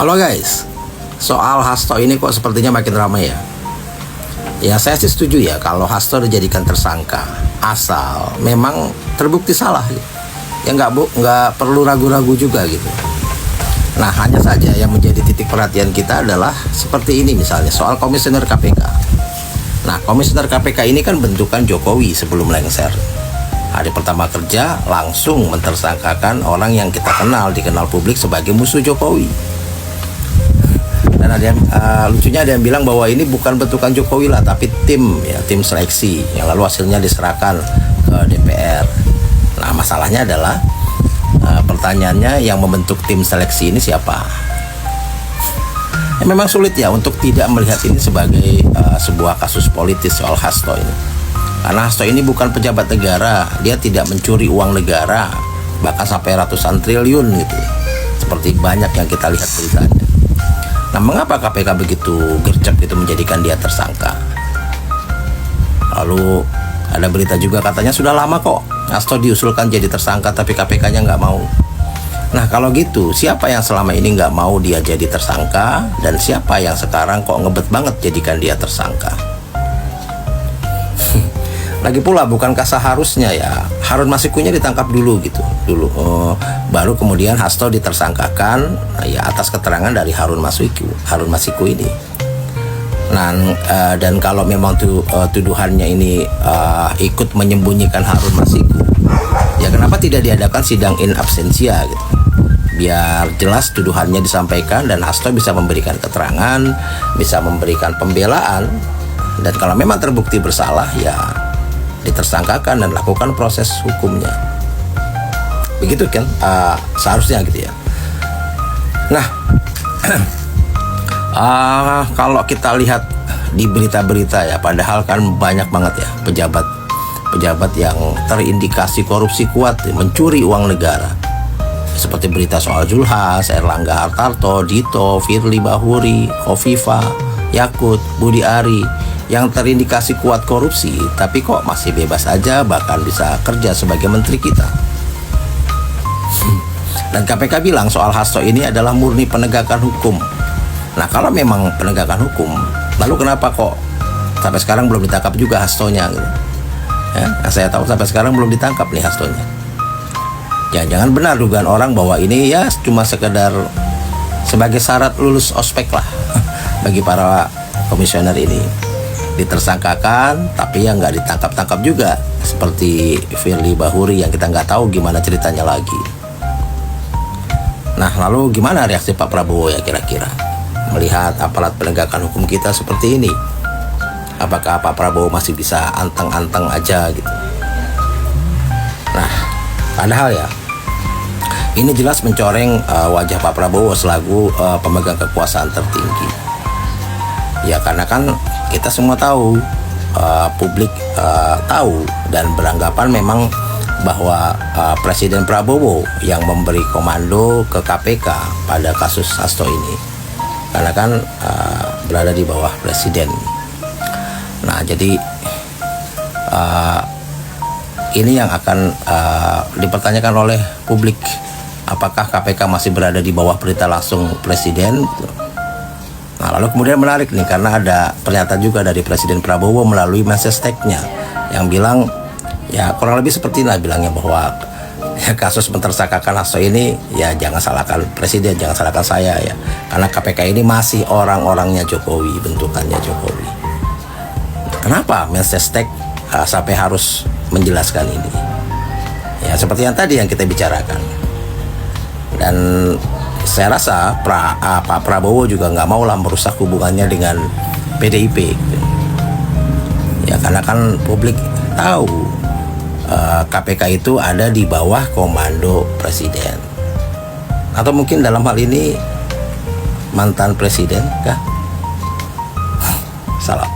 Halo guys, soal Hasto ini kok sepertinya makin ramai ya. Ya saya sih setuju ya kalau Hasto dijadikan tersangka, asal memang terbukti salah. Ya nggak perlu ragu-ragu juga gitu. Nah hanya saja yang menjadi titik perhatian kita adalah seperti ini misalnya soal komisioner KPK. Nah komisioner KPK ini kan bentukan Jokowi sebelum lengser. Hari pertama kerja langsung mentersangkakan orang yang kita dikenal publik sebagai musuh Jokowi. Dan ada yang lucunya ada yang bilang bahwa ini bukan bentukan Jokowi lah, tapi tim seleksi yang lalu hasilnya diserahkan ke DPR. Nah masalahnya adalah pertanyaannya yang membentuk tim seleksi ini siapa? Ya, memang sulit ya untuk tidak melihat ini sebagai sebuah kasus politis soal Hasto ini. Karena Hasto ini bukan pejabat negara, dia tidak mencuri uang negara, bahkan sampai ratusan triliun gitu. Seperti banyak yang kita lihat beritanya. Nah, mengapa KPK begitu gercep itu menjadikan dia tersangka? Lalu ada berita juga katanya sudah lama kok Hasto diusulkan jadi tersangka tapi KPK-nya nggak mau. Nah kalau gitu siapa yang selama ini nggak mau dia jadi tersangka dan siapa yang sekarang kok ngebet banget jadikan dia tersangka? Lagi pula bukankah seharusnya ya Harun Masikunya ditangkap dulu gitu baru kemudian Hasto ditersangkakan ya atas keterangan dari Harun Masiku ini. Nah dan kalau memang tuduhannya ini ikut menyembunyikan Harun Masiku, ya kenapa tidak diadakan sidang in absentia gitu, biar jelas tuduhannya disampaikan dan Hasto bisa memberikan keterangan, bisa memberikan pembelaan, dan kalau memang terbukti bersalah ya ditersangkakan dan lakukan proses hukumnya. Begitu kan seharusnya gitu ya. Nah kalau kita lihat di berita-berita ya, padahal kan banyak banget ya pejabat yang terindikasi korupsi kuat mencuri uang negara. Seperti berita soal Zulhas, Erlangga Hartarto, Dito, Firly Bahuri, Khofifa, Yakut, Budi Ari yang terindikasi kuat korupsi, tapi kok masih bebas aja, bahkan bisa kerja sebagai menteri kita. Dan KPK bilang soal Hasto ini adalah murni penegakan hukum. Nah kalau memang penegakan hukum, lalu kenapa kok sampai sekarang belum ditangkap juga Hastonya gitu? Ya, saya tahu sampai sekarang belum ditangkap nih Hastonya. Jangan-jangan benar dugaan orang bahwa ini ya cuma sekedar sebagai syarat lulus ospek lah bagi para komisioner ini. Ditersangkakan tapi yang nggak ditangkap-tangkap juga, seperti Firly Bahuri yang kita nggak tahu gimana ceritanya lagi. Nah lalu gimana reaksi Pak Prabowo ya kira-kira melihat aparat penegakan hukum kita seperti ini? Apakah Pak Prabowo masih bisa anteng-anteng aja gitu? Nah padahal ya ini jelas mencoreng wajah Pak Prabowo selaku pemegang kekuasaan tertinggi. Ya karena kan kita semua tahu, publik tahu dan beranggapan memang bahwa Presiden Prabowo yang memberi komando ke KPK pada kasus Hasto ini, karena kan berada di bawah Presiden. Nah jadi ini yang akan dipertanyakan oleh publik, apakah KPK masih berada di bawah perintah langsung Presiden? Nah lalu kemudian menarik nih karena ada pernyataan juga dari Presiden Prabowo melalui mensesteknya yang bilang ya kurang lebih seperti inilah bilangnya bahwa ya kasus mentersangkakan Hasto ini ya jangan salahkan Presiden, jangan salahkan saya ya, karena KPK ini masih orang-orangnya Jokowi, bentukannya Jokowi. Kenapa mensestek sampai harus menjelaskan ini? Ya seperti yang tadi yang kita bicarakan. Dan saya rasa Pak Prabowo juga nggak mau lah merusak hubungannya dengan PDIP. Ya karena kan publik tahu KPK itu ada di bawah komando Presiden. Atau mungkin dalam hal ini mantan Presiden kah? Salah.